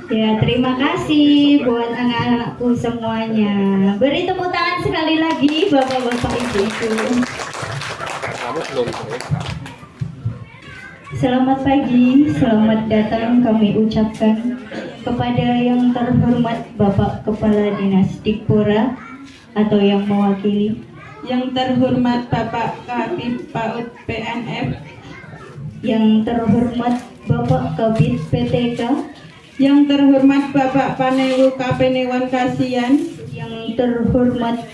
Ya, terima kasih buat anak-anakku semuanya. Beri tepuk tangan sekali lagi Bapak-bapak Ibu-ibu. Selamat pagi, selamat datang kami ucapkan kepada yang terhormat Bapak Kepala Dinas Dikpora atau yang mewakili, yang terhormat Bapak Kabid PAUD PNF, yang terhormat Bapak Kabid PTK, yang terhormat Bapak Panewu Kapenewan Kasian, yang terhormat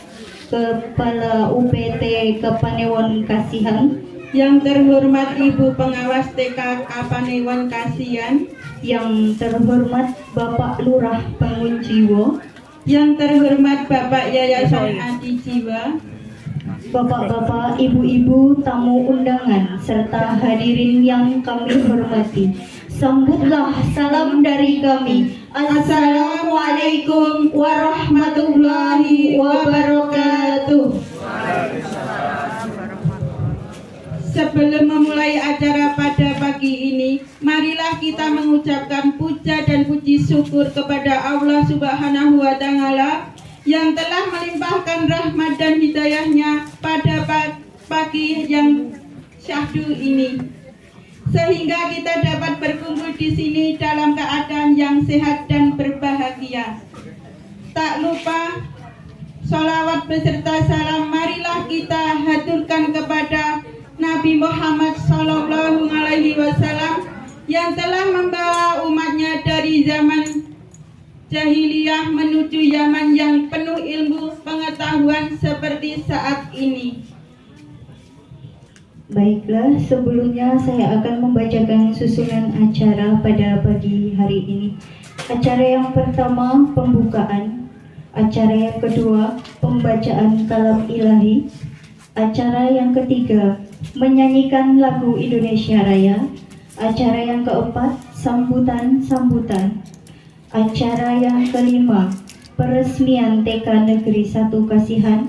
Kepala UPT Kapanewon Kasihan, yang terhormat Ibu Pengawas TK Kapanewon Kasian, yang terhormat Bapak Lurah Bangunjiwo, yang terhormat Bapak Yayasan Adi Jiwa, Bapak-bapak, ibu-ibu, tamu undangan, serta hadirin yang kami hormati. Sambutlah salam dari kami. Assalamualaikum warahmatullahi wabarakatuh. Sebelum memulai acara pada pagi ini, marilah kita mengucapkan puja dan puji syukur kepada Allah Subhanahu wa Ta'ala yang telah melimpahkan rahmat dan hidayahnya pada pagi yang syahdu ini, sehingga kita dapat berkumpul di sini dalam keadaan yang sehat dan berbahagia. Tak lupa sholawat beserta salam marilah kita haturkan kepada Nabi Muhammad Sallallahu Alaihi Wasallam yang telah membawa umatnya dari zaman jahiliyah menuju zaman yang penuh ilmu pengetahuan seperti saat ini. Baiklah, sebelumnya saya akan membacakan susunan acara pada pagi hari ini. Acara yang pertama, pembukaan. Acara yang kedua, pembacaan kalam ilahi. Acara yang ketiga, menyanyikan lagu Indonesia Raya. Acara yang keempat, sambutan-sambutan. Acara yang kelima, peresmian TK Negeri 1 Kasihan.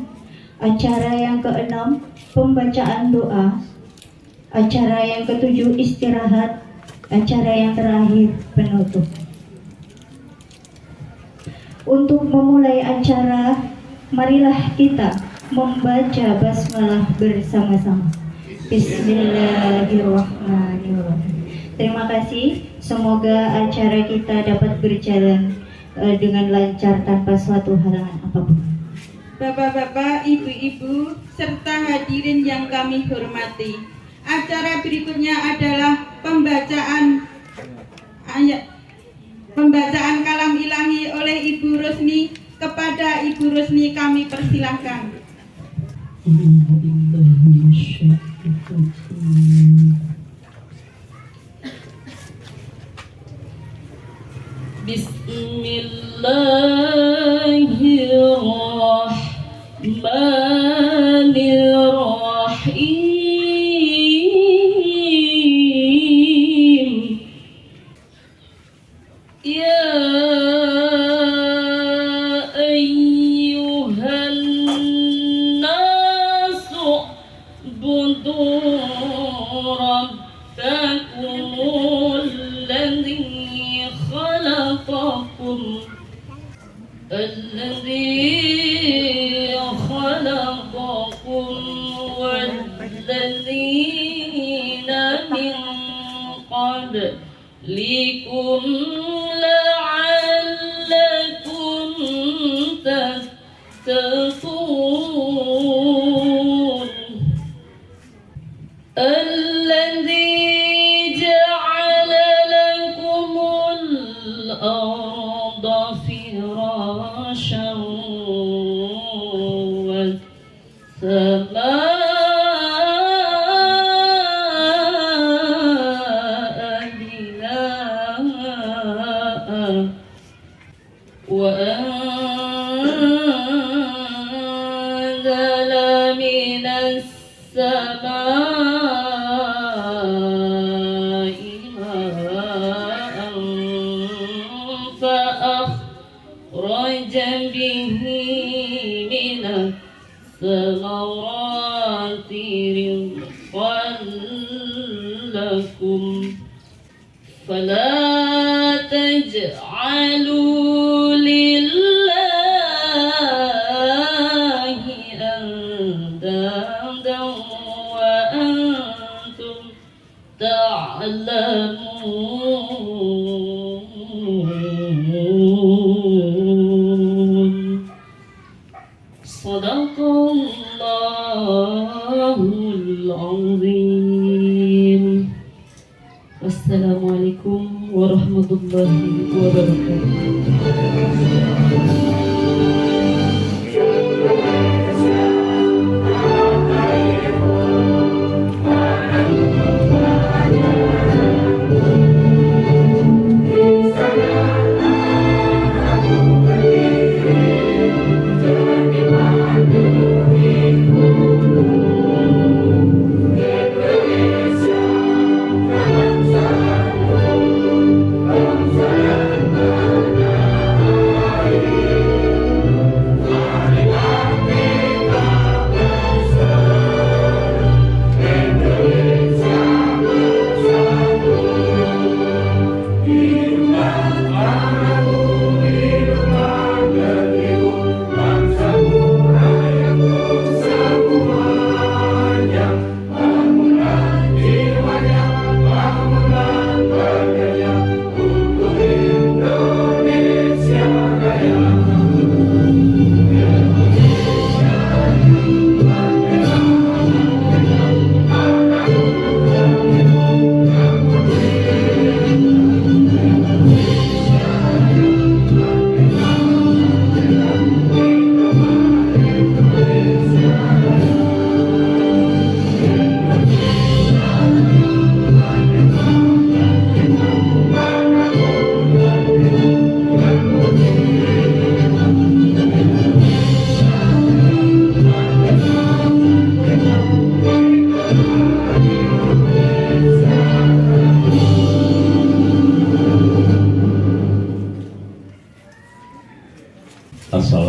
Acara yang keenam, pembacaan doa. Acara yang ketujuh, istirahat. Acara yang terakhir, penutup. Untuk memulai acara, marilah kita membaca basmalah bersama-sama. Bismillahirrahmanirrahim. Terima kasih. Semoga acara kita dapat berjalan dengan lancar tanpa suatu halangan apapun. Bapak-bapak, ibu-ibu, serta hadirin yang kami hormati. Acara berikutnya adalah pembacaan kalam ilahi oleh Ibu Rusni. Kepada Ibu Rusni kami persilahkan. Bismillahirrahmanirrahim. Ya ayyuhan nasu budu rabbakumul ladzi khalaqakum walladzina min qablikum la'allakum tattaqun. Alladzi ja'ala lakumul arda firasyan was samaa binaa wa anzala minas samaa'i ma'an fa'akhraja bihi minas samarati rizqan lakum fala taj'alu lillahi andadan wa antum ta'lamun. Sadaqallahul azim. Wassalamualaikum warahmatullahi wabarakatuh.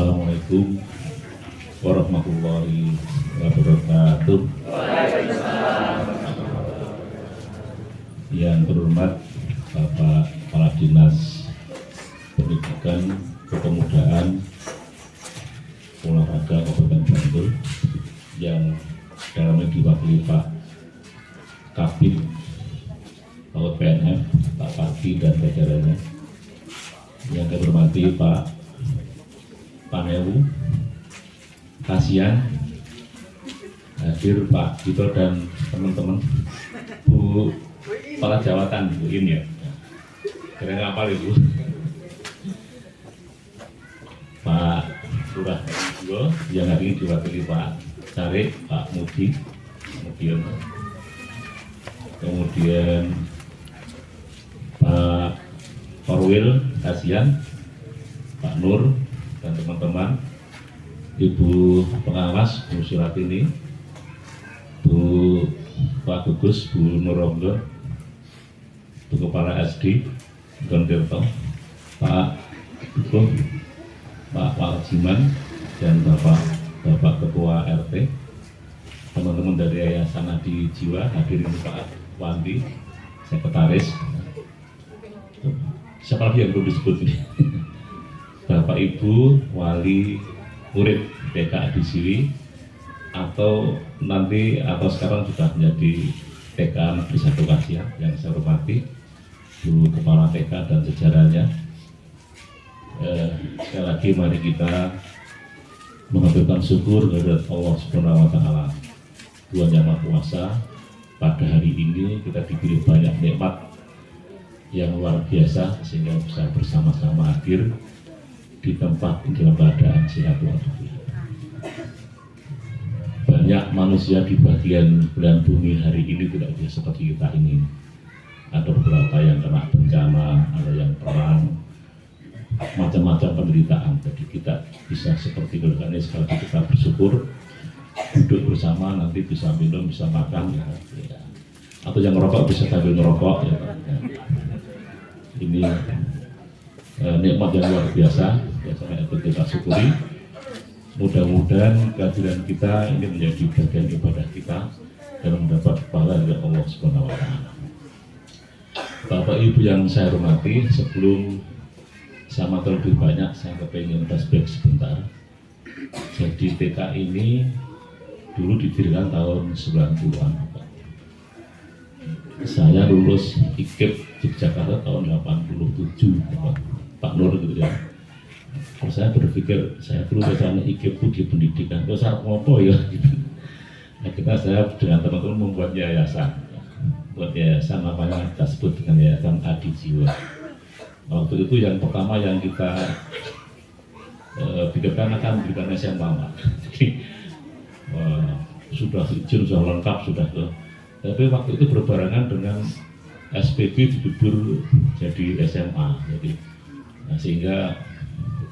Assalamualaikum warahmatullahi wabarakatuh. Yang terhormat Bapak Kepala Dinas Pendidikan, Kepemudaan, Olahraga Kabupaten Bantul, yang dalamnya diwakili Pak Kabid Laut PNF, Pak Pati dan jajarannya. Yang saya hormati Pak Panelu, kasihan hadir Pak Dito dan teman-teman. Bu Kepala Jawatan Bu ini ya. Kira ngapal Ibu. Pak Lurah Juga yang hari ini diwakili Pak Carik, Pak Mudi, kemudian Pak Korwil, kasihan, Pak Nur dan teman-teman, Ibu Pengawas, Bu Suratini, Pak Gugus, Bu Nuronggo, Bu Kepala SD, Gontirto, Pak Dukuh, Pak Jiman, dan Bapak Ketua RT, teman-teman dari Yayasan Adi Jiwa, hadirin Pak Wandi, Sekretaris, siapa lagi yang belum disebut ini? Bapak Ibu Wali murid TK Adi Siwi, atau sekarang sudah menjadi TK Negeri 1 Kasihan yang saya hormati, Bu Kepala TK dan jajarannya. Sekali lagi mari kita mengaturkan syukur kepada Allah Subhanahu wa Ta'ala, Tuhan Yang Maha Kuasa. Pada hari ini kita diberi banyak nikmat yang luar biasa sehingga bisa bersama-sama hadir di tempat dalam keadaan sehat walafiat. Banyak manusia di bagian belahan bumi hari ini tidak bisa seperti kita ini. Ada beberapa yang kena bencana, ada yang perang, macam-macam penderitaan. Jadi kita bisa seperti mereka ini, sekali lagi kita bersyukur, duduk bersama, nanti bisa minum, bisa makan, ya. Atau yang merokok bisa sambil merokok, ya. Ini nikmat yang luar biasa, biasanya itu kita syukuri. Mudah-mudahan kehadiran kita ini menjadi bagian ibadah kita dan mendapat pahala dari Allah Subhanahu wa Ta'ala. Bapak Ibu yang saya hormati, sebelum sama terlebih banyak saya kepengen flashback sebentar. Jadi TK ini dulu didirikan tahun 90-an. Saya lulus IKIP Yogyakarta tahun 87, Pak Nur gitu ya. Terus saya berpikir, saya dulu biasanya IKIP itu di pendidikan, terus saya ngopo ya gitu. Akhirnya saya dengan teman-teman membuat yayasan. Buat yayasan namanya kita sebut dengan Yayasan Adi Jiwa. Waktu itu yang pertama yang kita pikirkan akan memberikan SMA. Jadi sudah izin, sudah lengkap, sudah tuh. Tapi waktu itu berbarengan dengan SPB dibubur jadi SMA. Jadi sehingga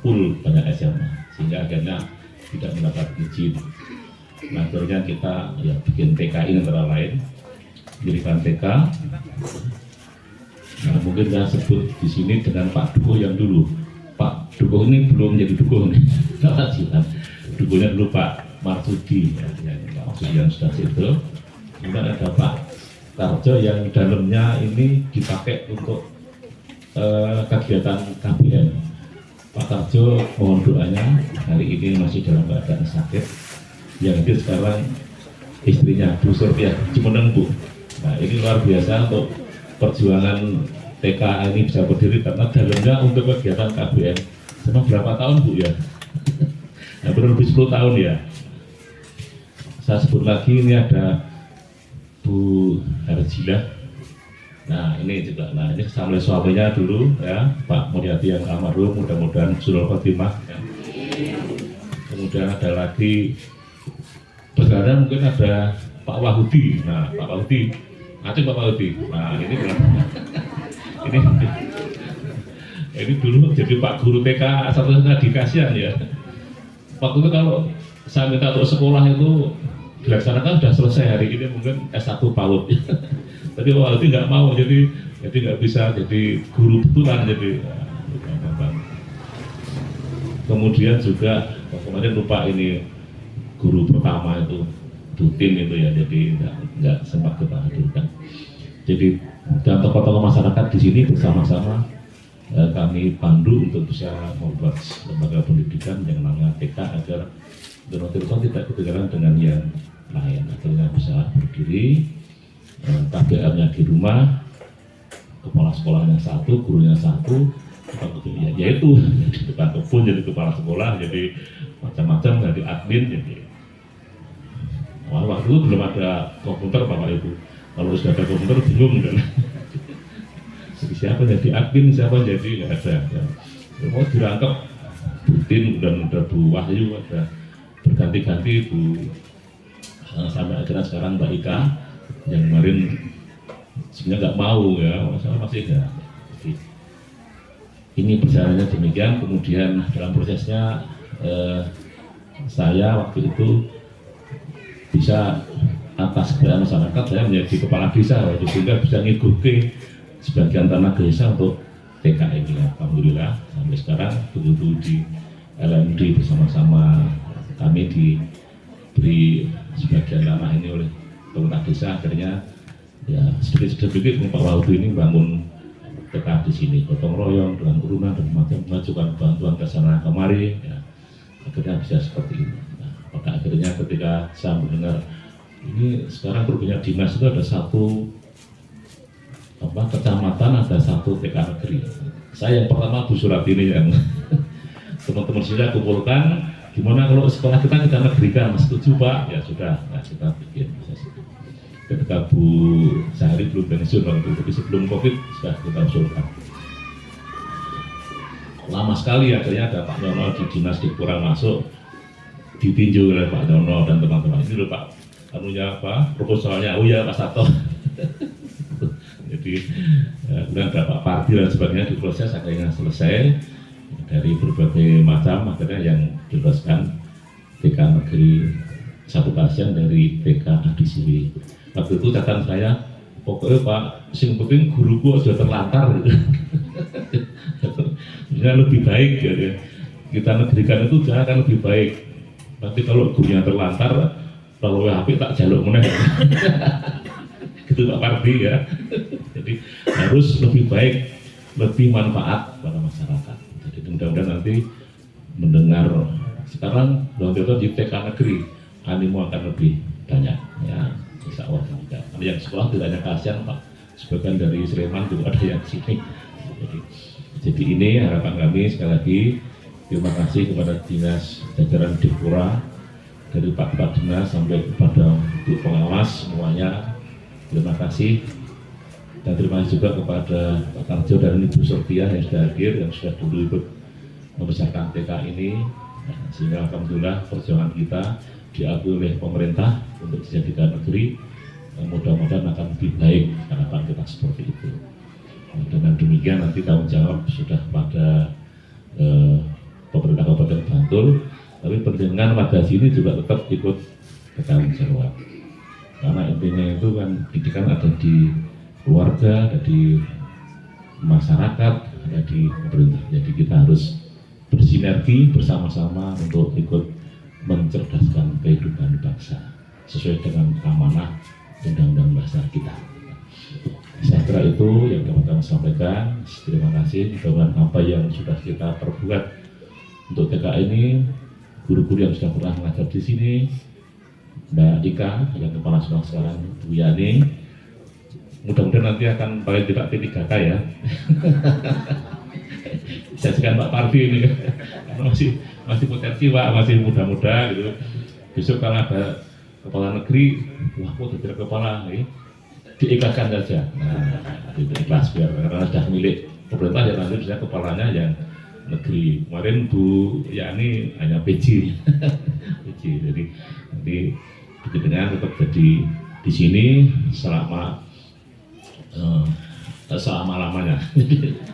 full banyak SMA, sehingga akhirnya tidak mendapat izin. Nah, akhirnya kita ya bikin TKI antara lain, dirikan TK. Nah, mungkin saya sebut di sini dengan Pak Dukuh yang dulu. Pak Dukuh ini belum menjadi Dukuh nih, salah jilat. Dukuhnya dulu Pak Marsudi, ya, Pak Marsudi yang sudah situ. Kemudian ada Pak Tarjo yang dalamnya ini dipakai untuk kegiatan KBN. Pak Tarjo mohon doanya, hari ini masih dalam keadaan sakit. Yang hadir sekarang istrinya Bu Surya Cimeneng Bu. Nah, ini luar biasa untuk perjuangan TK ini bisa berdiri karena dalamnya untuk kegiatan KBN. Selama berapa tahun Bu ya? Nah, lebih 10 tahun ya. Saya sebut lagi, ini ada Bu Harjilah. Nah, ini juga, nah ini sama suaminya dulu ya, Pak Mulyadi yang almarhum, mudah-mudahan Surul Khotimah ya. Kemudian ada lagi sekarang mungkin ada Pak Wahudi. Nah, Pak Wahudi, acing Pak Wahudi. Nah, ini ini dulu jadi Pak Guru TK satu-satunya di Kasihan ya. Waktu itu kalau saya minta untuk sekolah itu dilaksanakan sudah selesai, hari ini mungkin S1 PAUD. Tapi waktu itu nggak mau, jadi nggak bisa jadi guru betulan, jadi kemudian juga kemarin lupa ini guru pertama itu Dutin itu ya, jadi nggak sempat kita hadirkan. Jadi dan tokoh-tokoh masyarakat di sini bersama-sama kami pandu untuk bisa membuat lembaga pendidikan yang namanya TK agar terus tidak ketinggalan dengan yang lain, akhirnya bisa berdiri. KBR-nya di rumah, kepala sekolahnya satu, gurunya satu, ya itu di depan kebun jadi kepala sekolah, jadi macam-macam, jadi admin, jadi waktu itu belum ada komputer Bapak Ibu. Kalau sudah ada komputer bingung kan. Jadi siapa jadi admin, siapa jadi nggak ada. Ya. Mau dirangkap Butin dan ada Bu Wahyu, ada berganti-ganti Bu sampai akhirnya sekarang Mbak Ika yang kemarin sebenarnya nggak mau ya, masalah masih ada. Jadi, ini perjalanannya demikian. Kemudian dalam prosesnya saya waktu itu bisa atas keadaan masyarakat saya menjadi kepala desa, sehingga bisa ngikuti sebagian tanah desa untuk TK ini. Alhamdulillah sampai sekarang begitu di LMD bersama-sama kami diberi sebagian tanah ini oleh pemerintah desa, akhirnya ya sedikit-sedikit Pak Wahyu ini bangun TK di sini, gotong royong dengan urunan dan macam mengajukan bantuan ke sana kemari, ya, akhirnya bisa seperti ini. Nah, pada akhirnya ketika saya mendengar ini sekarang berpunya dinas itu ada satu kecamatan, ada satu TK negeri. Saya yang pertama Bu Suratini yang teman-teman saya kumpulkan, gimana kalau sekolah kita negerikan, setuju Pak? Ya sudah, nah, kita bikin. Ketika Bu Sahari belum pensiun waktu itu, tapi sebelum Covid sudah kita usulkan. Lama sekali akhirnya ada Pak Nyono di dinas di kurang masuk, ditinjau oleh Pak Nyono dan teman-teman. Ini loh Pak, anunya apa? Proposalnya, oh ya Pak Sato. Jadi kemudian ada Pak Pardi dan sebagainya diproses, akhirnya selesai dari berbagai macam, akhirnya yang diloloskan TK negeri satu pasien dari TK Adi Siwi. Waktu itu catatan saya, pokoknya Pak, sing penting guruku sudah terlantar gitu. Ya, lebih baik ya, kita negerikan itu jangan lebih baik. Nanti kalau gurunya terlantar, kalau HP tak jaluk meneh. Gitu Pak Pardi ya. Jadi harus lebih baik, lebih manfaat pada masyarakat. Jadi mudah-mudahan nanti mendengar sekarang doa-doa di TK negeri animo akan lebih banyak ya, insya Allah juga. Karena yang sekolah tidak hanya kasihan Pak, sebagian dari Sleman juga ada yang sini. Jadi ini harapan kami sekali lagi. Terima kasih kepada dinas jajaran Dipura dari Pak Kepala Dinas sampai kepada untuk pengawas semuanya. Terima kasih. Dan terima kasih juga kepada Pak Tarjo dan Ibu Sofia yang sudah hadir, yang sudah dulu ikut membesarkan TK ini. Sehingga alhamdulillah perjuangan kita diakui oleh pemerintah untuk dijadikan negeri. Mudah-mudahan akan lebih baik harapan kita seperti itu. Dengan demikian nanti tanggung jawab sudah pada pemerintah Kabupaten Bantul, tapi penjenengan warga sini juga tetap ikut bertanggung jawab. Karena intinya itu kan pendidikan ada di keluarga, ada di masyarakat, ada di pemerintah. Jadi kita harus bersinergi bersama-sama untuk ikut mencerdaskan kehidupan bangsa sesuai dengan amanah undang-undang dasar kita. Saya kira itu yang dapat kami sampaikan. Terima kasih. Mudah-mudahan apa yang sudah kita perbuat untuk TK ini, guru-guru yang sudah pernah mengajar di sini, Mbak Ika yang kepala sekolah sekarang, Bu Yani, mudah-mudahan nanti akan paling tidak P3K ya. Saksikan Pak Pardi ini, masih potensi Pak, masih muda-muda gitu. Besok kalau ada kepala negeri, wah kok tidak kepala ini, diikhlaskan saja. Nah, itu ikhlas biar karena sudah milik pemerintah ya, nanti bisa kepalanya yang negeri. Kemarin Bu Yani hanya PJ, PJ. Jadi nanti dengan tetap jadi di sini selama lamanya.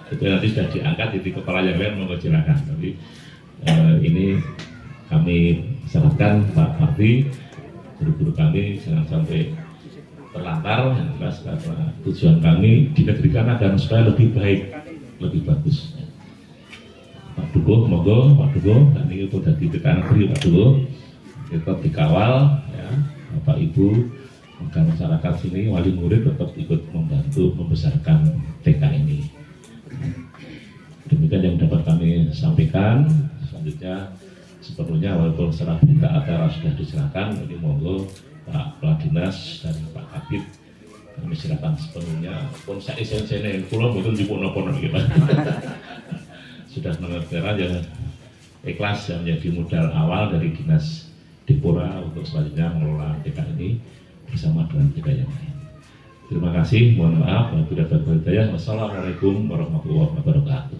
Itu nanti sudah diangkat jadi kepala yang lain mengejelakan. Tapi ini kami syaratkan Pak Pardi, guru-guru kami jangan sampai terlantar. Yang jelas karena tujuan kami dinegerikan agar supaya lebih baik, lebih bagus. Pak Dugo, monggo Pak Dugo, ini itu dari TK negeri Pak Dugo, tetap dikawal ya, Bapak Ibu, agar masyarakat sini wali murid tetap ikut membantu membesarkan TK ini. Demikian yang dapat kami sampaikan. Selanjutnya sepenuhnya walaupun setelah berita acara sudah diserahkan, ini monggo Pak Kepala Dinas dan Pak Kabid kami silakan sepenuhnya. Pun saya isen-isene, pulau betul di pono-pono gitu. sudah mengerti yang ikhlas yang menjadi modal awal dari Dinas Dipora untuk selanjutnya mengelola TK ini bersama dengan TK yang lain. Terima kasih, mohon maaf, wabillahi taufiq wal hidayah. Wassalamualaikum warahmatullahi wabarakatuh.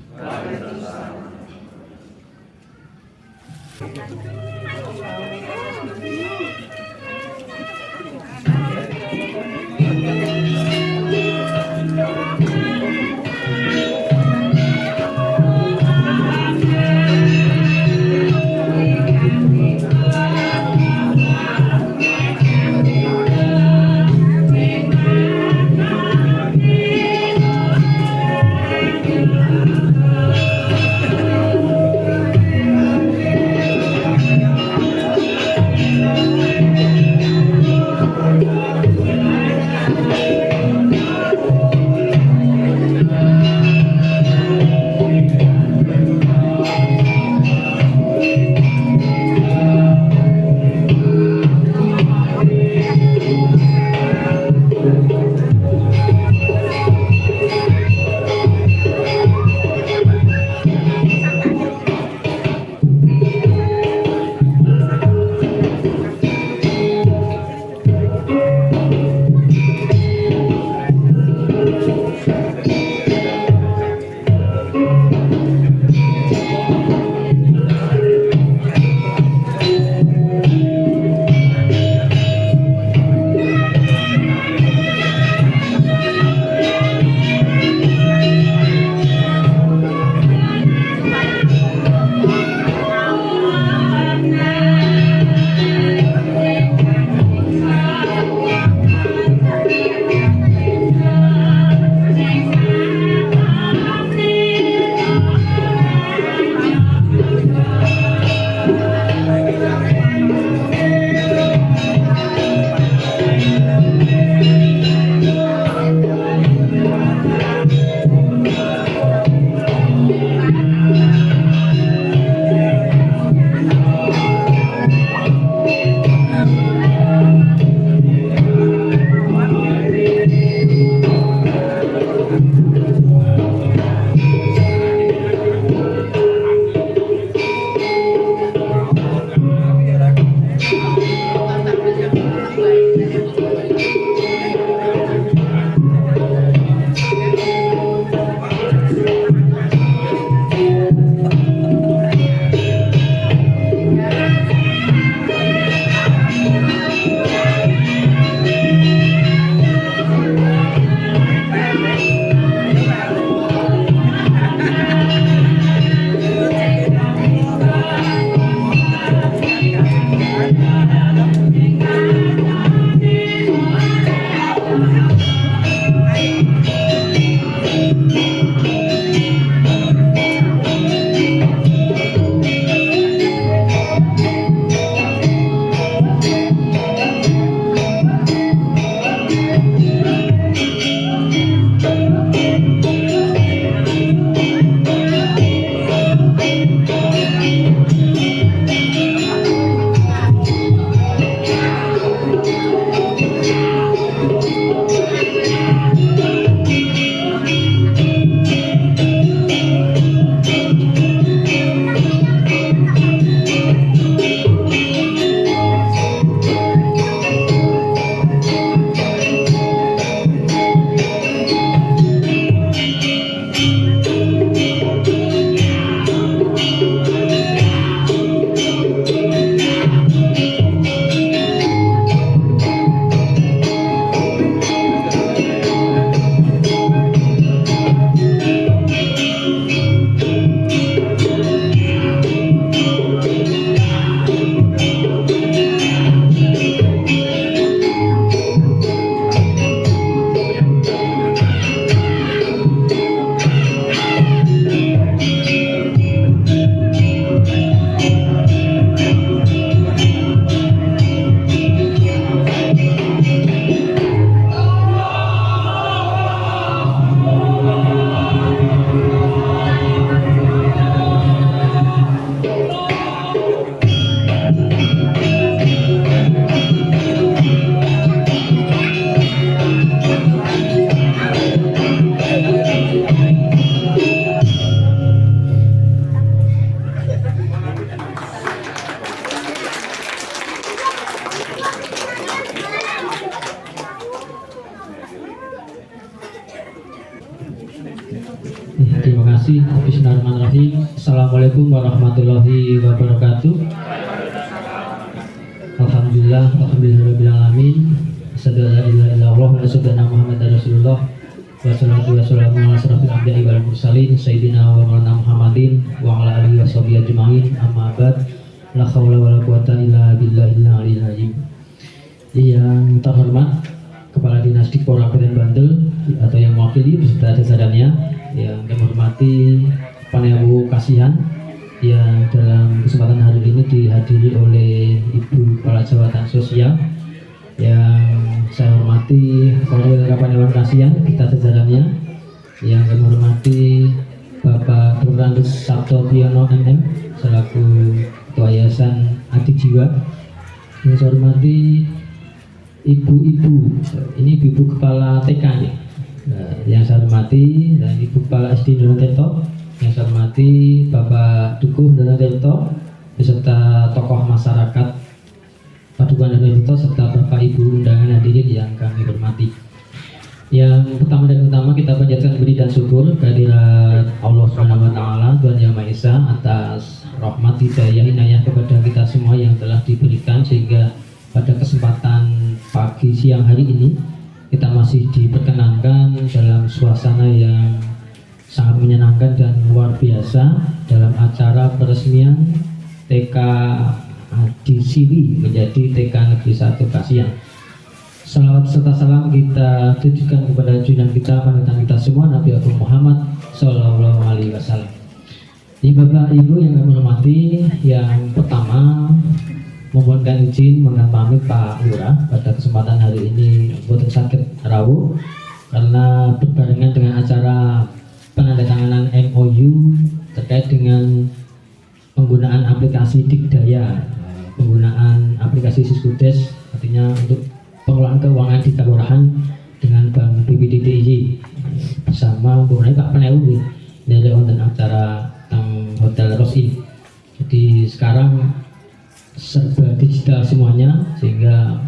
kasih. Bismillahirrahmanirrahim. Assalamualaikum warahmatullahi wabarakatuh. Alhamdulillahirrahmanirrahim. Asyhadu an la ilaha illallah wa asyhadu anna Muhammadar Rasulullah. Wassalatu wassalamu ala asyrafil anbiya'i wal mursalin sayyidina wa maulana Muhammadin wa ala alihi washabihi ajmain. Amma ba'd. La haula wala quwata illa billahil aliyyil azim. Yang terhormat Kepala Dinas Dikpor Kabupaten Bantul atau yang mewakili beserta jajarannya, yang kami hormati Panewu Kasihan yang dalam kesempatan hari ini dihadiri oleh Ibu Kepala Jabatan Sosial, yang saya hormati Korwil Kapanewon Kasihan beserta jajarannya, yang kami hormati Bapak Dr. Andes Sabto Priyono MM selaku Ketua Yayasan Adi Jiwa, yang saya hormati ibu-ibu, ini ibu kepala TK ya, yang saya hormati, dan ibu kepala SD Donotirto, yang saya hormati Bapak Dukuh Donotirto beserta tokoh masyarakat Padukuhan Donotirto serta Bapak Ibu undangan hadirin yang kami hormati. Yang pertama dan utama kita panjatkan puji dan syukur kehadirat Allah Subhanahu wa taala, Tuhan Yang Maha Esa, atas rahmat hidayah inayah kepada kita semua yang telah diberikan sehingga pada kesempatan pagi siang hari ini kita masih diperkenankan dalam suasana yang sangat menyenangkan dan luar biasa dalam acara peresmian TK Adi Siwi menjadi TK Negeri 1 Kasihan. Salawat serta salam kita tujukan kepada junjungan kita, panutan kita semua, Nabi Agung Muhammad Sallallahu Alaihi Wasallam. Ini Bapak Ibu yang kami hormati, yang pertama mohonkan izin pamit Pak Lurah pada kesempatan hari ini boten sakit rawuh karena berbarengan dengan acara penandatanganan MOU terkait dengan penggunaan aplikasi Dikdaya, penggunaan aplikasi Siskudes, artinya untuk pengelolaan keuangan di kelurahan dengan Bank BPDDIY bersama mengenai Pak Penewu dari wonten acara teng Hotel Rosi. Jadi sekarang serba digital semuanya, sehingga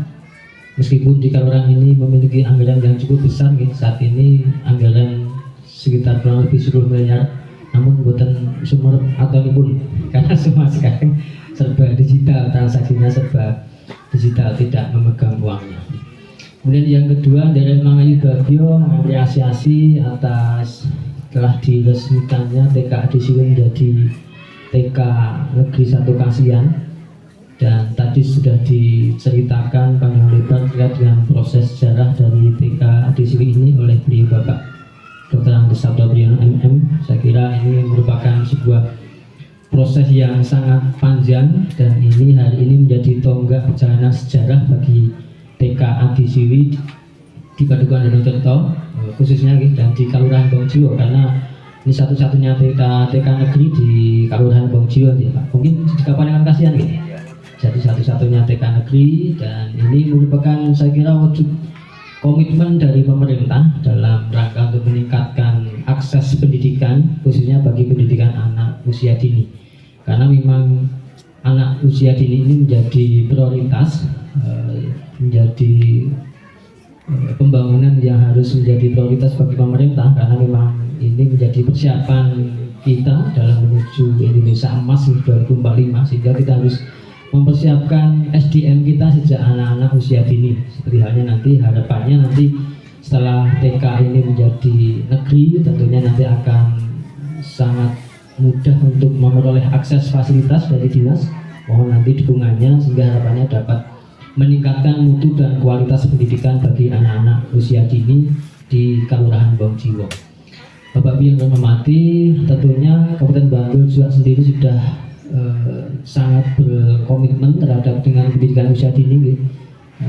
meskipun di kelurahan ini memiliki anggaran yang cukup besar, saat ini anggaran sekitar kurang lebih 10 miliar, namun bukan sumber atau pun karena semua sekarang serba digital, transaksinya serba digital, tidak memegang uangnya. Kemudian yang kedua, dari Mangayu Bagio mengapresiasi atas telah diresmikannya TK Adi Siwi menjadi TK Negeri 1 Kasihan, dan tadi sudah diceritakan panjang lebar terkait dengan proses sejarah dari TK Adi Siwi ini oleh beliau Bapak Dr. Andes Sabto Priyono MM. Saya kira ini merupakan sebuah proses yang sangat panjang, dan ini hari ini menjadi tonggak perjalanan sejarah bagi TK Adi Siwi di Padukuhan Donotirto khususnya dan di Kelurahan Bongjiwo, karena ini satu-satunya TK negeri di Kelurahan Bongjiwo ya Pak. Mungkin di Kapanewon Kasihan gitu. Jadi satu-satunya TK negeri, dan ini merupakan saya kira wujud komitmen dari pemerintah dalam rangka untuk meningkatkan akses pendidikan khususnya bagi pendidikan anak usia dini, karena memang anak usia dini ini menjadi prioritas, menjadi pembangunan yang harus menjadi prioritas bagi pemerintah, karena memang ini menjadi persiapan kita dalam menuju Indonesia Emas 2045, sehingga kita harus mempersiapkan SDM kita sejak anak-anak usia dini. Seperti halnya nanti harapannya nanti setelah TK ini menjadi negeri, tentunya nanti akan sangat mudah untuk memperoleh akses fasilitas dari dinas. Mohon nanti dukungannya sehingga harapannya dapat meningkatkan mutu dan kualitas pendidikan bagi anak-anak usia dini di Kelurahan Bongjiwo. Bapak Ibu yang hormati, tentunya Kabupaten Bantul juga sendiri sudah sangat berkomitmen terhadap dengan pendidikan usia dini.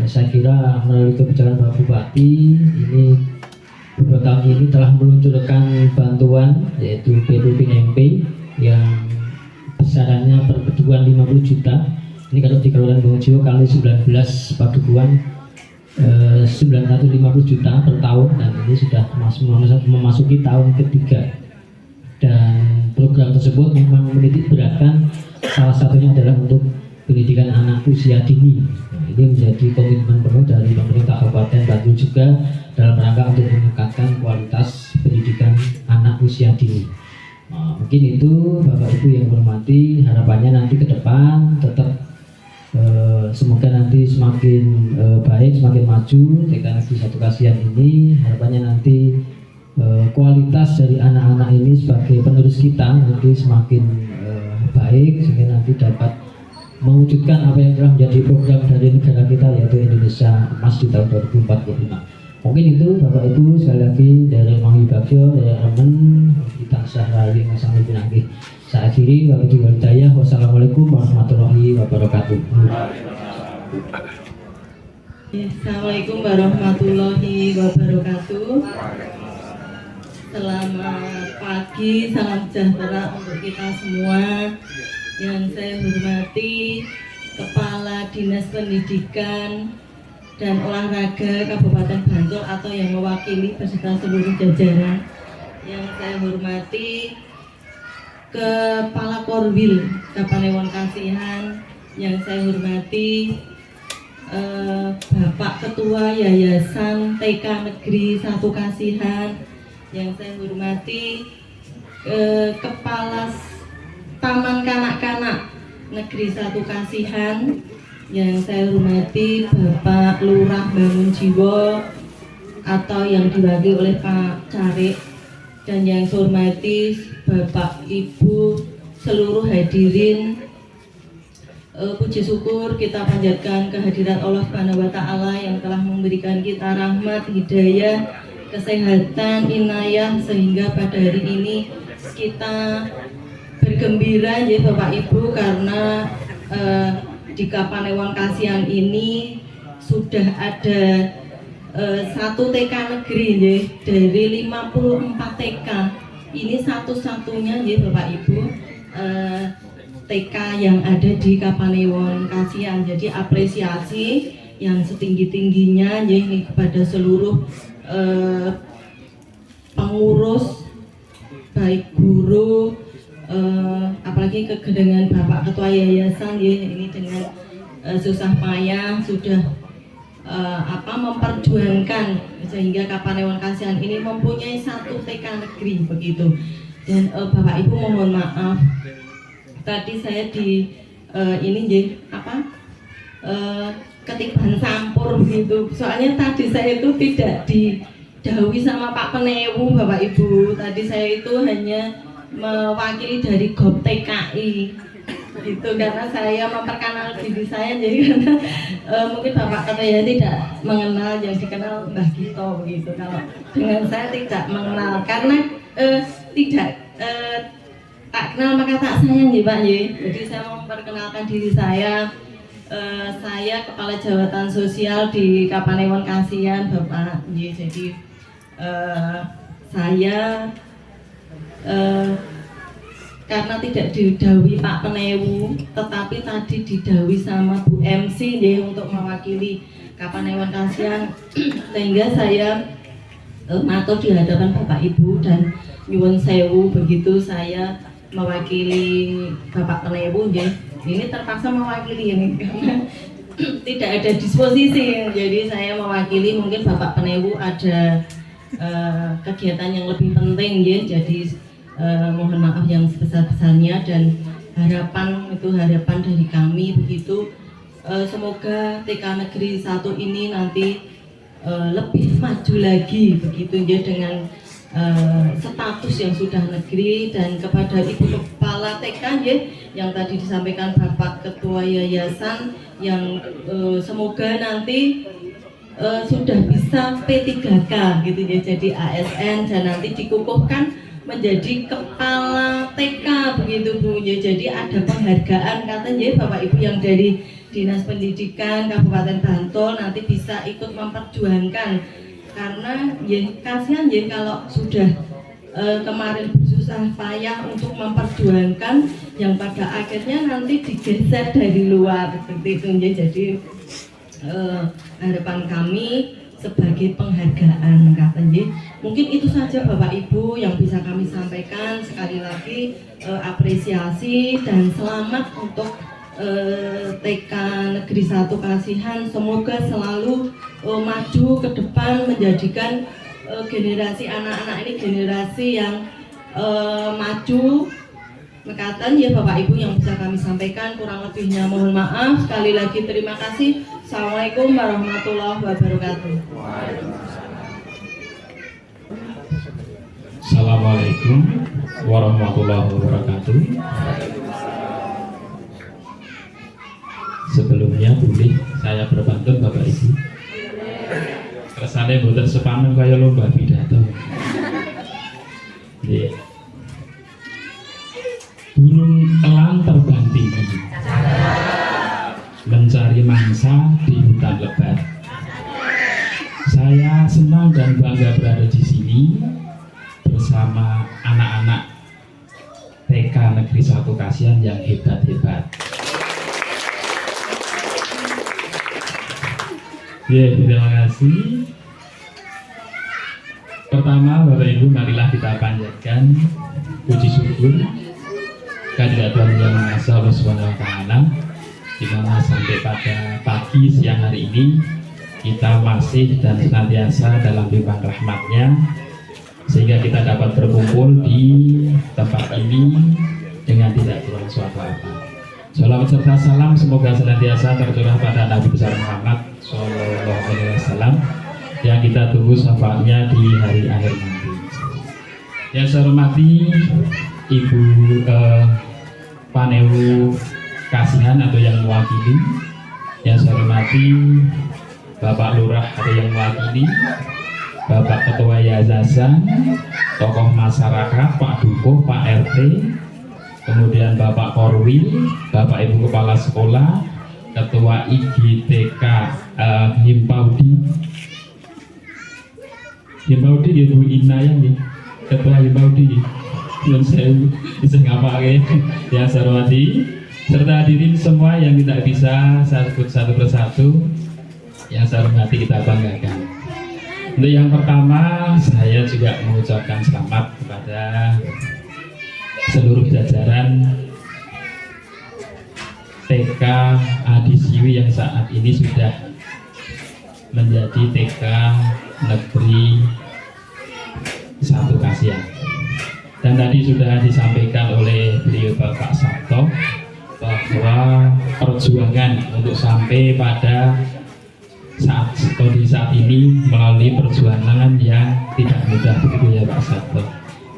Saya kira melalui kebijakan Bapak Bupati ini beberapa tahun ini telah meluncurkan bantuan yaitu BPPMP yang besarannya per padukuhan 50 juta. Ini kalau di Kelurahan Bongjiwo kali 19 padukuhan 950 juta per tahun, dan ini sudah memasuki tahun ketiga. Dan program tersebut memang menitik beratkan salah satunya adalah untuk pendidikan anak usia dini. Ini menjadi komitmen penuh dari pemerintah Kabupaten Bantul juga dalam rangka untuk meningkatkan kualitas pendidikan anak usia dini. Mungkin itu Bapak Ibu yang hormati, harapannya nanti ke depan tetap semoga nanti semakin baik, semakin maju TK Negeri 1 Kasihan ini. Harapannya nanti kualitas dari anak-anak ini sebagai penerus kita nanti semakin baik, sehingga nanti dapat mewujudkan apa yang telah menjadi program dari negara kita, yaitu Indonesia Emas di tahun 2045. Mungkin itu Bapak Ibu, sekali lagi dari Mang Bagio, dari Remen kita Sahrawi Ngasang Pinanggi. Saya akhiri, wassalamualaikum warahmatullahi wabarakatuh. Assalamualaikum warahmatullahi wabarakatuh. Selamat pagi, salam sejahtera untuk kita semua. Yang saya hormati Kepala Dinas Pendidikan dan Olahraga Kabupaten Bantul atau yang mewakili beserta seluruh jajaran. Yang saya hormati Kepala Korwil Kapanewon Kasihan. Yang saya hormati Bapak Ketua Yayasan TK Negeri 1 Kasihan. Yang saya hormati Kepala Taman Kanak-kanak Negeri 1 Kasihan. Yang saya hormati Bapak Lurah Bangun Jiwo atau yang diwakili oleh Pak Carik. Dan yang saya hormati Bapak Ibu seluruh hadirin, puji syukur kita panjatkan kehadirat Allah Subhanahu wa Ta'ala yang telah memberikan kita rahmat, hidayah, kesehatan, inayah sehingga pada hari ini kita bergembira ya Bapak Ibu karena di Kapanewon Kasihan ini sudah ada 1 TK negeri ya, dari 54 TK ini satu-satunya ya Bapak Ibu TK yang ada di Kapanewon Kasihan. Jadi apresiasi yang setinggi-tingginya ya ini kepada seluruh pengurus baik guru, apalagi dengan Bapak Ketua Yayasan ya ini dengan susah payah sudah memperjuangkan sehingga Kapanewon Kasihan ini mempunyai 1 TK negeri begitu. Dan Bapak Ibu mohon maaf tadi saya di ketiban sampur begitu. Soalnya tadi saya itu tidak didahului sama Pak Penewu Bapak Ibu. Tadi saya itu hanya mewakili dari GOP TKI itu karena saya memperkenal diri saya, jadi karena mungkin Bapak Ketua tidak mengenal, yang dikenal Mbah Gito begitu. Kalau dengan saya tidak mengenal karena tak kenal maka tak sayang ya Pak ya. Jadi saya memperkenalkan diri saya. Saya Kepala Jabatan Sosial di Kapanewon Kasihan Bapak. Jadi saya karena tidak didahului Pak Penewu, tetapi tadi didahului sama Bu MC ya untuk mewakili Kapanewon Kasihan, sehingga saya matur di hadapan Bapak Ibu dan nyuwun sewu begitu saya mewakili Bapak Penewu ya. Ini terpaksa mewakili ini karena tidak ada disposisi, jadi saya mewakili. Mungkin Bapak Penewu ada kegiatan yang lebih penting ya, jadi mohon maaf yang sebesar-besarnya dan harapan dari kami begitu. Semoga TK Negeri 1 ini nanti lebih maju lagi begitu ya dengan status yang sudah negeri. Dan kepada Ibu Kepala TK ya, yang tadi disampaikan Bapak Ketua Yayasan yang semoga nanti sudah bisa P3K gitu ya, jadi ASN dan nanti dikukuhkan menjadi Kepala TK begitu Bu ya. Jadi ada penghargaan katanya Bapak Ibu yang dari Dinas Pendidikan Kabupaten Bantul nanti bisa ikut memperjuangkan, karena ya kasihan ya kalau sudah kemarin bersusah payah untuk memperjuangkan yang pada akhirnya nanti digeser dari luar seperti itu ya. Jadi harapan kami sebagai penghargaan katanya. Mungkin itu saja Bapak Ibu yang bisa kami sampaikan. Sekali lagi apresiasi dan selamat untuk TK Negeri 1 Kasihan. Semoga selalu maju ke depan menjadikan generasi anak-anak ini generasi yang maju mekaten ya Bapak Ibu yang bisa kami sampaikan, kurang lebihnya mohon maaf. Sekali lagi terima kasih. Assalamualaikum warahmatullahi wabarakatuh. Assalamualaikum warahmatullahi wabarakatuh. Sebelumnya boleh saya berpantun Bapak Ibu. Kersane mboten sepanen kaya lomba pidato. Nggih. Burung elang terbang tinggi, mencari mangsa di hutan lebat. Saya senang dan bangga berada di sini bersama anak-anak TK Negeri 1 Kasihan yang hebat-hebat. Terima kasih. Pertama, Bapak Ibu, marilah kita panjatkan puji syukur kehadirat Tuhan Yang Maha Esa Allah Subhanahu wa Ta'ala, di mana sampai pada pagi siang hari ini kita masih dan senantiasa dalam limpahan rahmat-Nya, sehingga kita dapat berkumpul di tempat ini dengan tidak kurang suatu apa. Shalawat serta salam semoga senantiasa tercurah pada Nabi besar Muhammad Sallallahu Alaihi Wasallam yang kita tunggu syafaatnya di hari akhir nanti. Yang saya hormati Ibu Panewu Kasihan atau yang mewakili, yang saya hormati Bapak Lurah atau yang mewakili, Bapak Ketua Yayasan, tokoh masyarakat, Pak Dukuh, Pak RT, kemudian Bapak Korwil, Bapak Ibu Kepala Sekolah, Ketua IGTK Himpaudi, Ibu Inaya nih, Ketua Himpaudi, yang saya bisa ngapain, yang saya hormati, serta hadirin semua yang tidak bisa saya sebut satu persatu, yang saya hormati kita banggakan. Untuk yang pertama, saya juga mengucapkan selamat kepada seluruh jajaran TK Adi Siwi yang saat ini sudah menjadi TK Negeri 1 Kasihan. Dan tadi sudah disampaikan oleh beliau Bapak Sabto bahwa perjuangan untuk sampai pada kondisi saat ini melalui perjuangan yang tidak mudah, begitu ya Pak Sabto.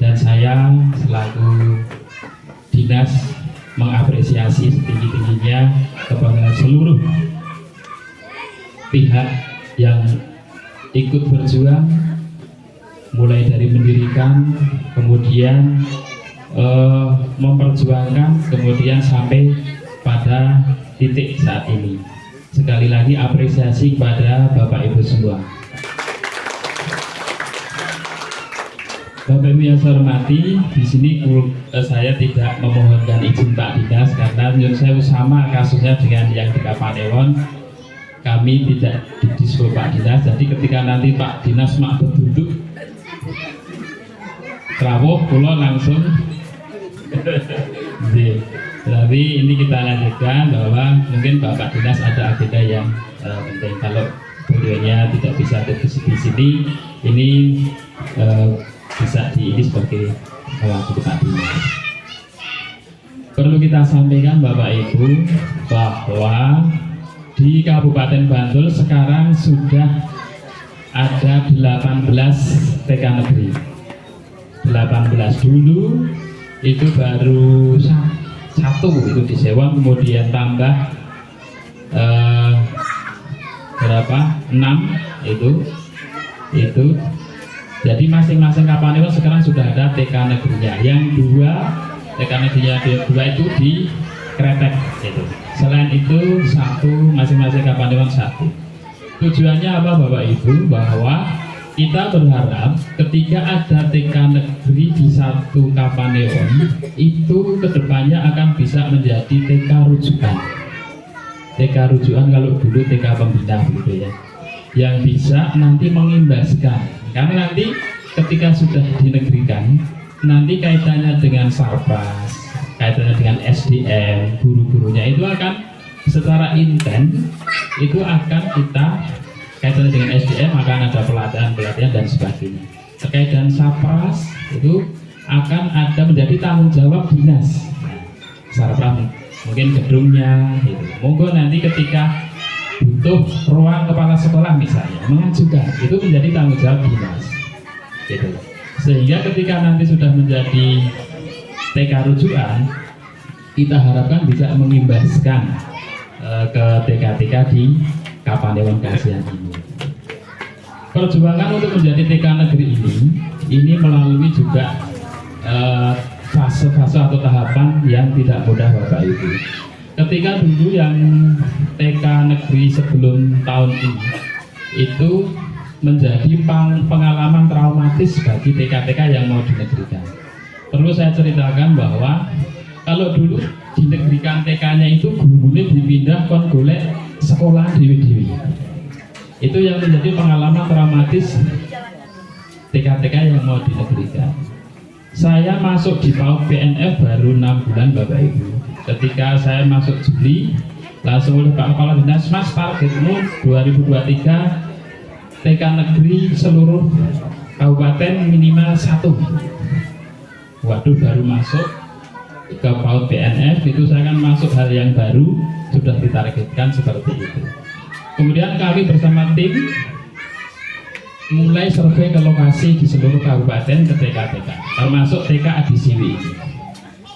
Dan saya selaku dinas mengapresiasi setinggi-tingginya kepada seluruh pihak yang ikut berjuang, mulai dari mendirikan, kemudian memperjuangkan, kemudian sampai pada titik saat ini. Sekali lagi apresiasi kepada Bapak Ibu semua. Bapak Ibu yang saya hormati, di sini saya tidak memohonkan izin Pak Dinas karena menurut saya sama kasusnya dengan yang di Kapanewon. Kami tidak didispo Pak Dinas, jadi ketika nanti Pak Dinas mak berduduk rawuh kula langsung tapi ini kita lanjutkan bahwa mungkin Bapak Dinas ada agenda yang penting. Kalau beliaunya tidak bisa ada di sini, ini bisa ini sebagai waktu Pak Dinas. Perlu kita sampaikan Bapak Ibu bahwa di Kabupaten Bantul sekarang sudah ada 18 TK negeri. 18 dulu itu baru satu itu di Sewang, kemudian tambah berapa 6 itu jadi masing-masing Kapanewon sekarang sudah ada TK negerinya. Yang dua TK negerinya dua itu di Kretek itu. Selain itu satu masing-masing Kapanewon satu. Tujuannya apa Bapak Ibu? Bahwa kita berharap ketika ada TK negeri di satu Kapanewon itu kedepannya akan bisa menjadi TK rujukan. TK rujukan kalau dulu TK pembina begitu ya, yang bisa nanti mengimbaskan, karena nanti ketika sudah dinegerikan nanti kaitannya dengan sarpas, kaitannya dengan SDM, guru-gurunya itu akan secara intens itu akan kita kaitannya dengan SDM, akan ada pelatihan dan sebagainya. Terkait dengan sapras itu akan ada menjadi tanggung jawab dinas. Sarapram mungkin gedungnya gitu. Monggo nanti ketika butuh ruang kepala sekolah misalnya mengajukan, itu menjadi tanggung jawab dinas gitu. Sehingga ketika nanti sudah menjadi TK rujukan, kita harapkan bisa mengimbaskan ke TK-TK di Kapanewon Kasihan ini. Perjuangan untuk menjadi TK negeri ini melalui juga fase-fase atau tahapan yang tidak mudah Bapak Ibu. Ketika dulu yang TK negeri sebelum tahun ini itu menjadi pengalaman traumatis bagi TK-TK yang mau dinegerikan. Perlu saya ceritakan bahwa kalau dulu dinegerikan TK-nya itu gurunya dipindah kon golek sekolah dewi-dewi. Itu yang menjadi pengalaman traumatis TK-TK yang mau dinegerikan. Saya masuk di PAUD PNF baru 6 bulan Bapak Ibu. Ketika saya masuk Juli, langsung oleh Pak Kepala Dinas, Mas targetmu 2023 TK negeri seluruh kabupaten minimal 1. Waduh, baru masuk ke PAUD PNF itu saya kan masuk hal yang baru, sudah ditargetkan seperti itu. Kemudian kami bersama tim mulai survei ke lokasi di seluruh kabupaten ke TK-TK, termasuk TK Adisiwi ini.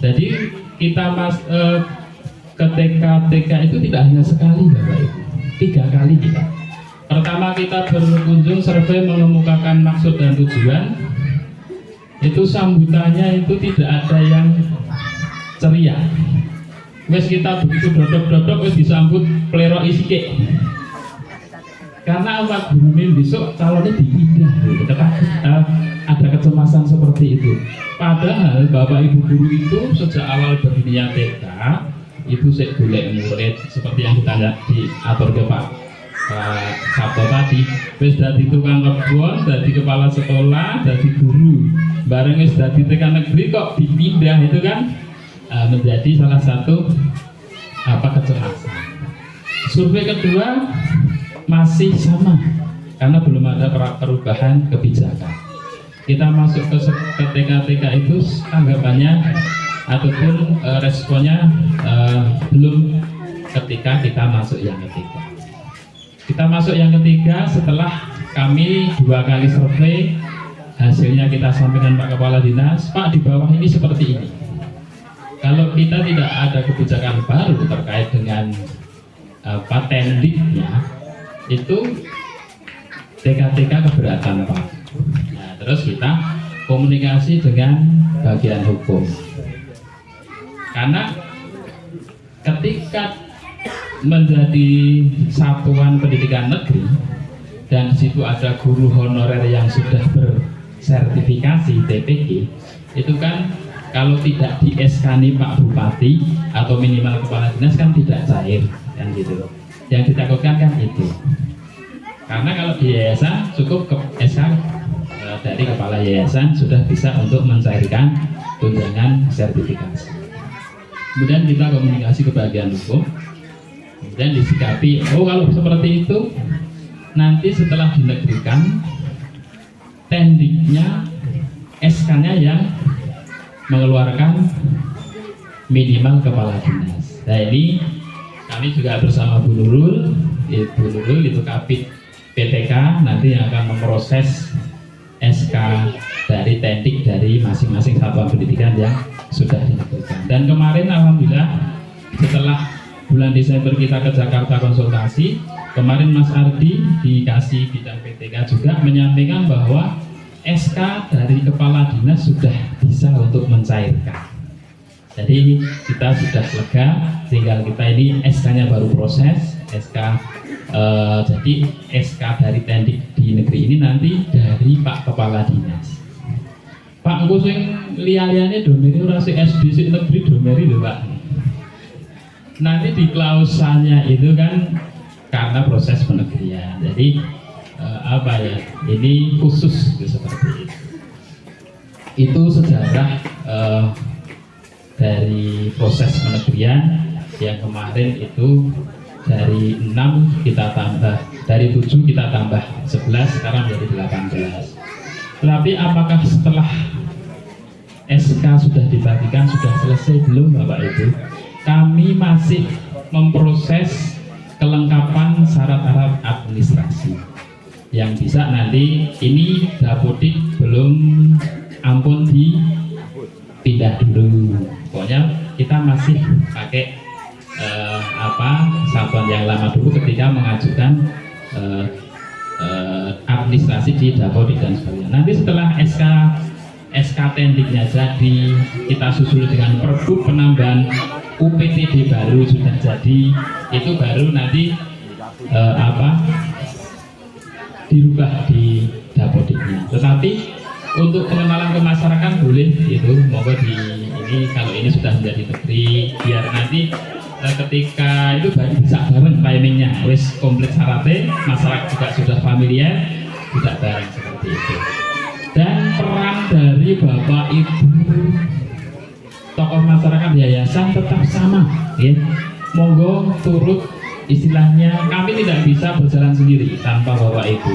Jadi kita ke TK-TK itu tidak hanya sekali Bapak Ibu, 3 kali kita. Pertama kita berkunjung survei mengemukakan maksud dan tujuan, itu sambutannya itu tidak ada yang ceria. Wes kita begitu dodok-dodok wes disambut plero isike. Karena apa, gurunya besok calonnya dipindah gitu. Ada kecemasan seperti itu. Padahal Bapak Ibu guru itu sejak awal berdirinya TK itu saya golek murid seperti yang kita diatur ke Pak Sabto tadi. Wis dadi tukang kebon, dadi kepala sekolah, dadi guru. Bareng wis dadi TK negeri kok dipindah, itu kan menjadi salah satu kecemasan. Survei kedua masih sama karena belum ada perubahan kebijakan. Kita masuk ke TK-TK itu tanggapannya ataupun responnya belum ketika kita masuk yang ketiga. Kita masuk yang ketiga setelah kami 2 kali survei, hasilnya kita sampaikan Pak Kepala Dinas, Pak di bawah ini seperti ini. Kalau kita tidak ada kebijakan baru terkait dengan tendiknya, itu TK-TK keberatan Pak. Nah, terus kita komunikasi dengan bagian hukum. Karena ketika menjadi satuan pendidikan negeri dan di situ ada guru honorer yang sudah bersertifikasi TPG, itu kan kalau tidak di SK-ni Pak Bupati atau minimal kepala dinas kan tidak cair kan gitu. Yang ditakutkan kan itu. Karena kalau di yayasan cukup ke SK dari kepala yayasan sudah bisa untuk mencairkan tunjangan sertifikasi. Kemudian kita komunikasi ke bagian hukum, kemudian disikapi, oh kalau seperti itu nanti setelah dinegerikan tendiknya SK-nya yang mengeluarkan minimal kepala dinas. Nah ini kami juga bersama Bu Nurul itu Kapit PTK nanti yang akan memproses SK dari tendik dari masing-masing satuan pendidikan yang sudah dinegerikan. Dan kemarin alhamdulillah setelah bulan Desember kita ke Jakarta konsultasi, kemarin Mas Ardi dikasih bidang PTK juga menyampaikan bahwa SK dari kepala dinas sudah bisa untuk mencairkan. Jadi kita sudah lega, tinggal kita ini SK-nya baru proses. Jadi SK dari tendik di negeri ini nanti dari Pak Kepala Dinas. Pak engko sing liya-liyane domeri ora sing SD sing negeri domeri lho Pak. Nanti di klausanya itu kan karena proses penegrian. Jadi ini khusus seperti itu. Itu sejarah dari proses penegrian yang kemarin itu dari 6 kita tambah, dari 7 kita tambah 11, sekarang menjadi 18. Tapi apakah setelah SK sudah dibagikan, sudah selesai belum Bapak Ibu? Kami masih memproses kelengkapan syarat-syarat administrasi yang bisa nanti ini Dapodik belum ampun dipindah dulu. Pokoknya kita masih pakai satuan yang lama dulu ketika mengajukan administrasi di Dapodik dan sebagainya. Nanti setelah SK tendiknya jadi, kita susul dengan perbu penambahan UPTD baru sudah jadi, itu baru nanti dirubah di Dapodiknya. Tetapi untuk pengenalan ke masyarakat boleh itu, monggo di ini kalau ini sudah menjadi negeri, biar nanti ketika itu baru bisa bareng timingnya, wis komplit syaratnya, masyarakat juga sudah familiar, tidak bareng seperti itu. Dan peran dari Bapak Ibu tokoh masyarakat yayasan tetap sama, ya. Monggo turut, istilahnya kami tidak bisa berjalan sendiri tanpa Bapak Ibu.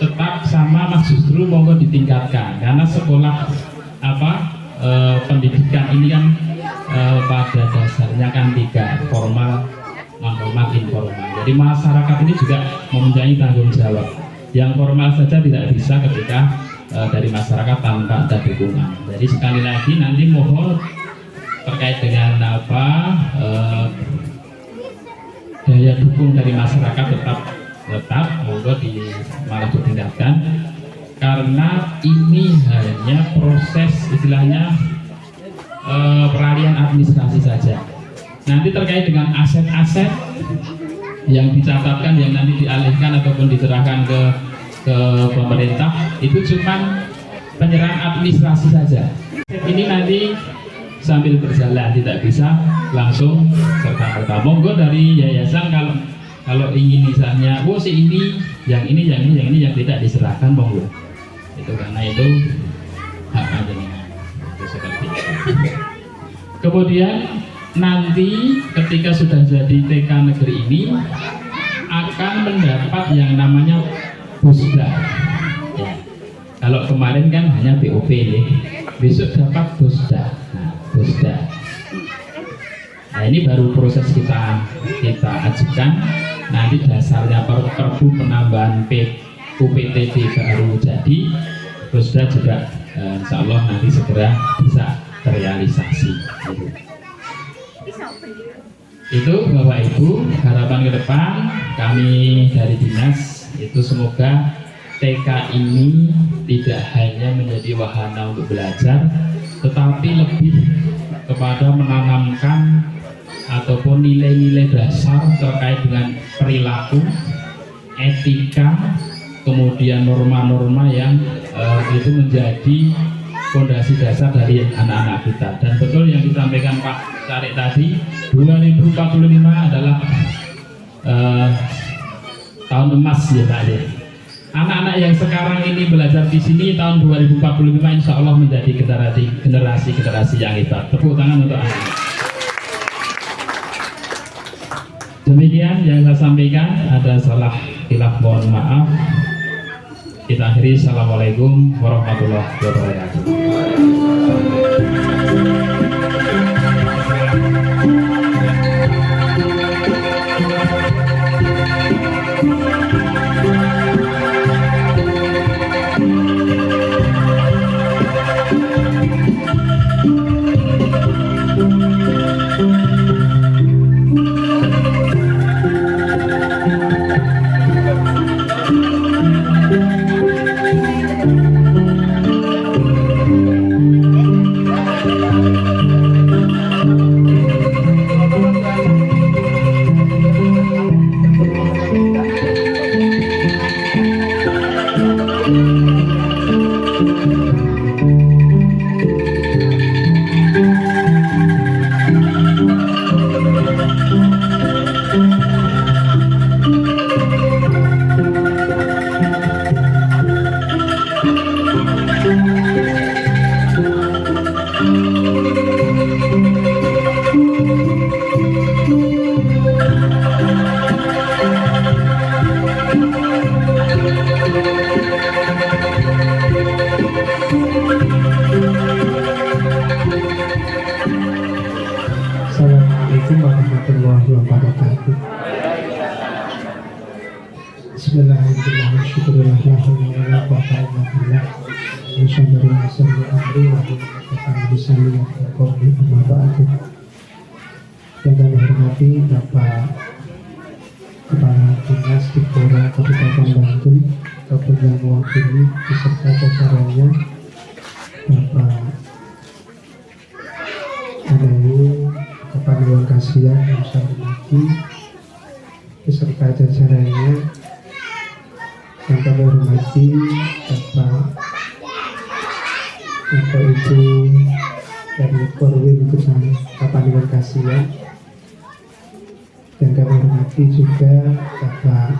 Tetap sama, mas justru monggo ditingkatkan karena sekolah pendidikan ini kan pada dasarnya kan 3, formal, non formal, informal. Jadi masyarakat ini juga mempunyai tanggung jawab. Yang formal saja tidak bisa ketika dari masyarakat tanpa ada dukungan. Jadi sekali lagi nanti mohon terkait dengan daya dukung dari masyarakat tetap monggo malah ditingkatkan, karena ini hanya proses istilahnya peralihan administrasi saja. Nanti terkait dengan aset-aset yang dicatatkan yang nanti dialihkan ataupun diserahkan ke pemerintah itu cuma penyerahan administrasi saja. Ini nanti sambil berjalan, tidak bisa langsung serta-merta. Monggo dari yayasan kalau ingin misalnya, si ini yang tidak diserahkan, monggo. Itu karena itu hak panjenengan. Itu seperti itu. Kemudian nanti ketika sudah jadi TK negeri ini akan mendapat yang namanya Busda. Ya. Kalau kemarin kan hanya BOP, ya. Besok dapat Busda. Nah, Busda. Nah, ini baru proses kita ajukan. Nanti dasarnya perbu penambahan UPTD baru jadi, Busda juga insya Allah nanti segera bisa terrealisasi. Itu Bapak Ibu, harapan ke depan kami dari dinas itu semoga TK ini tidak hanya menjadi wahana untuk belajar, tetapi lebih kepada menanamkan ataupun nilai-nilai dasar terkait dengan perilaku, etika, kemudian norma-norma yang itu menjadi fondasi dasar dari anak-anak kita. Dan betul yang disampaikan Pak Tarik tadi, 2045 adalah tahun emas ya Pak ya. Anak-anak yang sekarang ini belajar di sini tahun 2045 insya Allah menjadi generasi yang hebat. Tepuk tangan untuk anak. Demikian yang saya sampaikan, ada salah khilaf mohon maaf. Kita akhiri, assalamualaikum warahmatullahi wabarakatuh. Bismillahirrahmanirrahim. Syukurillah la haula wala quwwata illa billah. Musyadari masalli amri wa bi'atakan bisani wa qawli amma ba'du. Yang kami hormati Bapak Kepala Dinas Dikora Kabupaten Bantul ataupun yang mewakili beserta jajarannya, Bapak Adayu Kepala Dewan Kasihan yang saya hormati beserta jajarannya, yang kami hormati Bapak Ibu dari Korwil Kepala Dewan Kasihan, dan kami hormati juga Bapak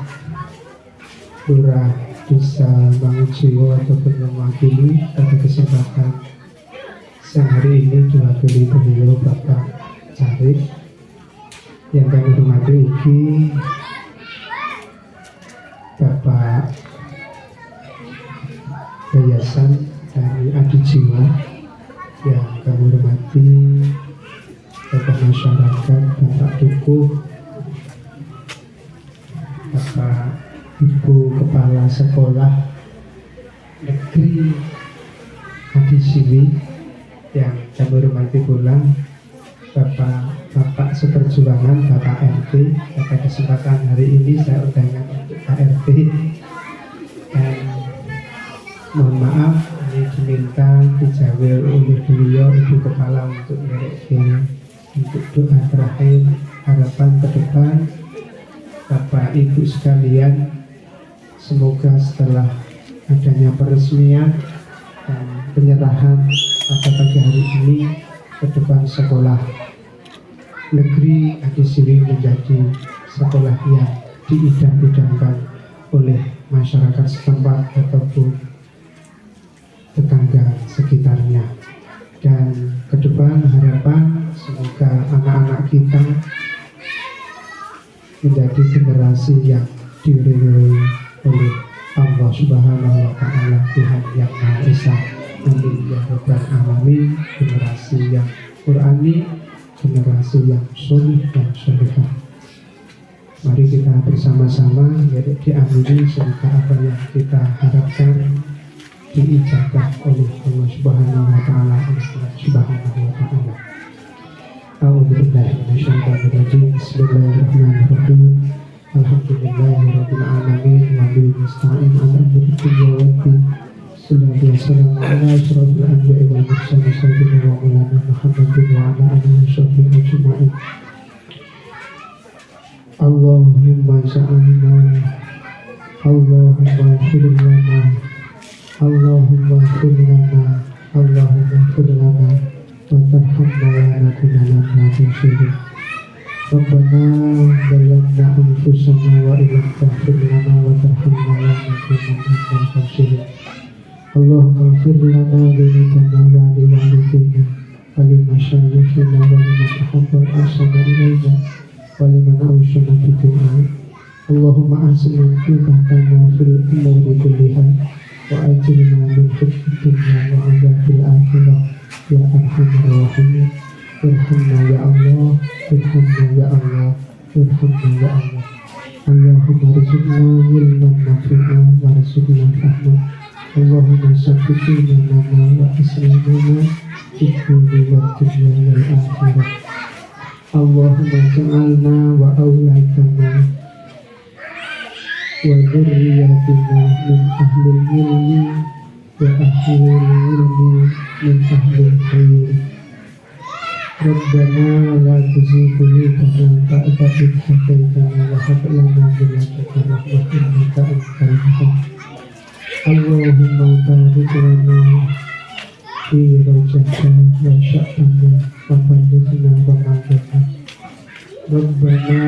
Lurah Desa Mangunjiwo ataupun yang mewakili pada kesempatan siang hari ini diwakili beliau Bapak Carik. Yang kami hormati ugi Bapak Yayasan dari Adi Jiwa, yang kami hormati Bapak masyarakat, Bapak Dukuh, Bapak Ibu Kepala Sekolah Negeri Adi Siwi, yang kami hormati pula Bapak seperjuangan, Bapak RT. Pada kesempatan hari ini saya undangkan untuk Pak RT, dan mohon maaf ini diminta dijawil oleh beliau Ibu Kepala untuk untuk doa terakhir harapan ke depan. Bapak Ibu sekalian, semoga setelah adanya peresmian dan penyerahan pada pagi hari ini, ke depan sekolah negeri Adi Siwi menjadi sekolah yang diidam-idamkan oleh masyarakat setempat ataupun tetangga sekitarnya. Dan ke depan harapan semoga anak-anak kita menjadi generasi yang diridhoi oleh Allah Subhanahu wa Ta'ala, Tuhan yang Maha Esa. Amin ya rabbal alamin. Generasi yang Qurani, generasi yang solih dan solihah. Mari kita bersama-sama diamini semoga apa yang kita harapkan diijabah oleh Allah Subhanahu wa Ta'ala. Subhanahu wa Ta'ala. A'udzubillahi minasyaitonir rajim. Bismillahirrahmanirrahim. Alhamdulillahirabbil alamin wa bihi nasta'in 'ala umuri dunya waddin. Sallallahu wasallam ala asyrafil anbiya'i wal mursalin sayyidina wa maulana Muhammadin wa ala alihi washabbihi ajma'in. Allahumma ja'alna, Allahumma ighfir lana, Allahumma ighfir lana, Allahumma ighfir lana wa tarhamna wa la kunanna min Rabbana zalamna anfusana wa illam taghfir lana wa tarhamna lanakunanna minal khasirin. Allahumma ighfir lana dzunubana wa liwalidayna wa limasyayikhina wa liman ahabba al-ahsana ilayna wa liman awsana bidu'a. Allahumma ahsin aqibatana fil umuri kulliha wa ajirna min fitnatil dunya wa adzabil akhirah ya arhamar rahimin. Irhamna ya Allah, irhamna ya Allah, irhamna ya Allah. Allahumma rizqna ilman nafi'an wa rizqna fahman. Allahumma sabbitna lana wa aslimna fid dunya wal akhirah. Allahumma ja'alna wa awladana wa dzurriyyatina min ahlil ilmi wa ahlil ilmi min ahlil khair. Rabbana la tuzigh qulubana ba'da idh hadaytana wa hab lana min ladunka rahmatan innaka antal wahhab. Allahumma barik lana fi rajabana wa sya'bana wa ballighna ramadana. Rabbana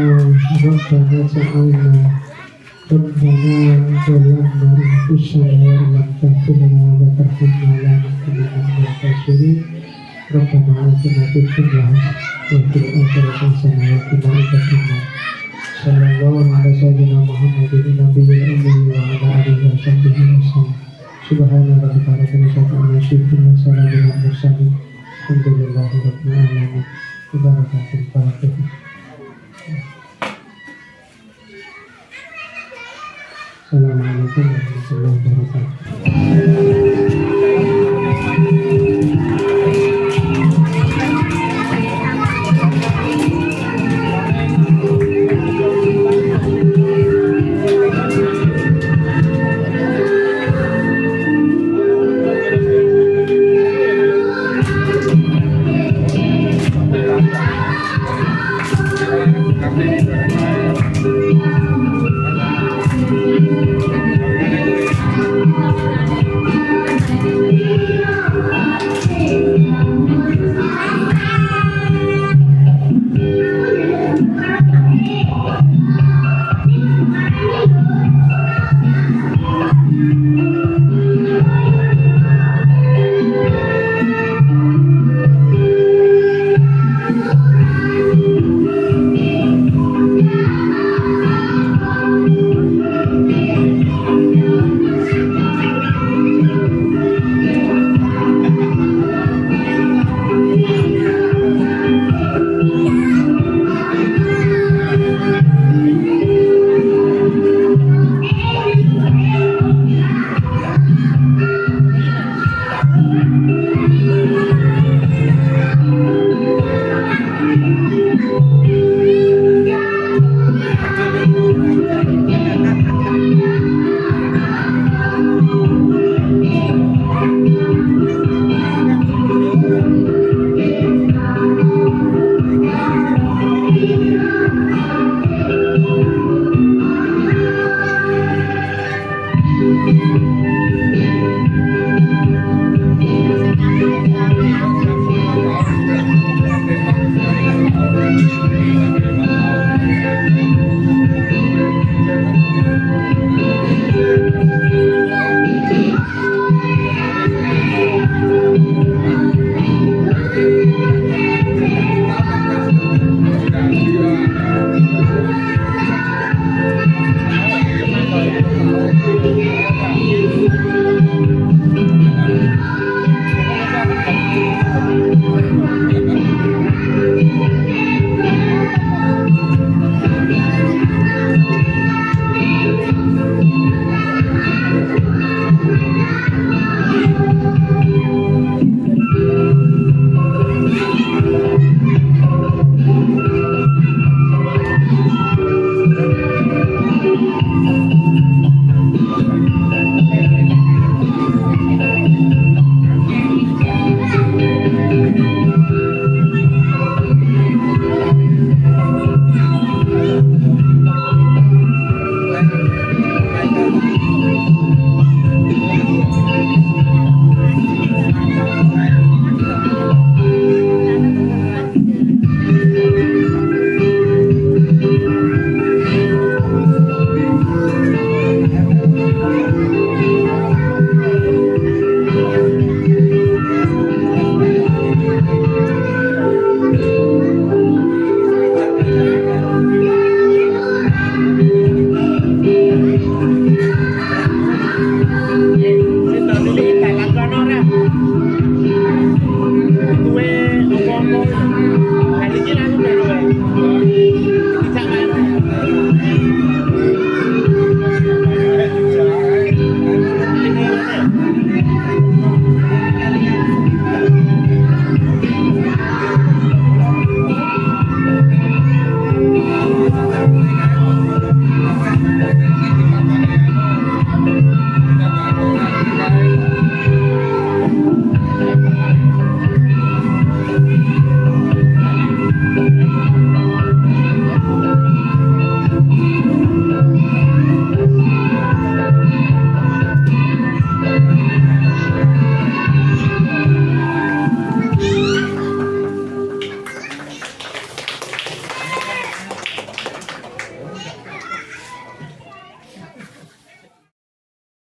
ja'alna Rabbana zalamna anfusana wa lam taghfir lana wa tarhamna lanakunanna minal khasirin. Rabbana atina fid dunya wa fil akhirati hasanah wa qina adzabannar. Sallallahu ala sayyidina Muhammadin nabiyil ummi wa ala alihi wa sahbihi wasallam. Subhana rabbika rabbil izzati amma yasifun wa salamun alal mursalin. Alhamdulillahi rabbil alamin. Barakatul Fatihah. Assalamualaikum warahmatullahi wabarakatuh.